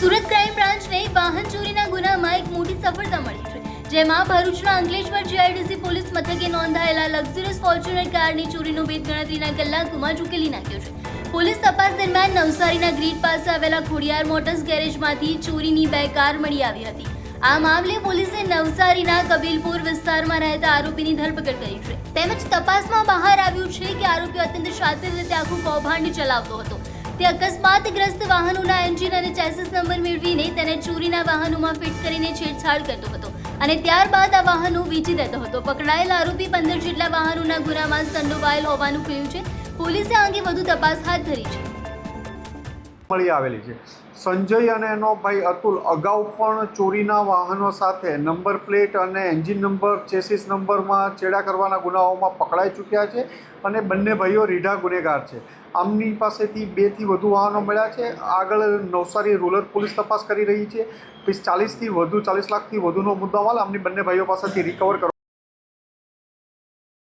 Surat crime બ્રાન્ચને વાહન ચોરીના ગુનામાં એક મોટી સફળતા મળી છે, જેમાં ભરૂચના અંકલેશ્વર જીઆઈડીસી પોલીસ મથકે નોંધાયેલા લક્ઝરિયસ ફોર્ચ્યુનર કારની ચોરીનો ભેદ ગણતરીના કલાકોમાં જ ઉકેલી નાખ્યો છે। પોલીસ તપાસ દરમિયાન નવસારીના ગ્રીડ પાસે આવેલા ખોડિયાર મોટર્સ ગેરેજમાંથી ચોરીની 2 કાર મળી આવી હતી। આ મામલે પોલીસે નવસારીના કબીલપુર વિસ્તારમાં રહેતા આરોપીની ધરપકડ કરી છે। તેમજ તપાસમાં બહાર આવ્યું છે કે આરોપી અત્યંત શાતિર રીતે આખું કૌભાંડ ચલાવતો હતો। તે અકસ્માતગ્રસ્ત વાહનોના એન્જિન અને ચેસિસ નંબર મેળવીને તેને ચોરીના વાહનોમાં ફિટ કરીને છેડછાડ કરતો હતો અને ત્યારબાદ આ વાહનો વેચી દેતો હતો। પકડાયેલ આરોપી 15 જેટલા વાહનોના ગુનામાં સંડોવાયેલ હોવાનું ખુલ્યું છે। પોલીસે આ અંગે વધુ તપાસ હાથ ધરી છે। મળી આવેલી છે। સંજય અને એનો ભાઈ અતુલ અગાઉ પણ ચોરીના વાહનો સાથે નંબર પ્લેટ અને એન્જિન નંબર ચેસિસ નંબરમાં ચેડા કરવાના ગુનાઓમાં પકડાઈ ચૂક્યા છે અને બંને ભાઈઓ રીઢા ગુનેગાર છે। આમની પાસેથી 2 થી વધુ વાહનો મળ્યા છે। આગળ નવસારી રૂરલ પોલીસ તપાસ કરી રહી છે। 40 લાખથી વધુનો મુદ્દામાલ આમની બંને ભાઈઓ પાસેથી રિકવર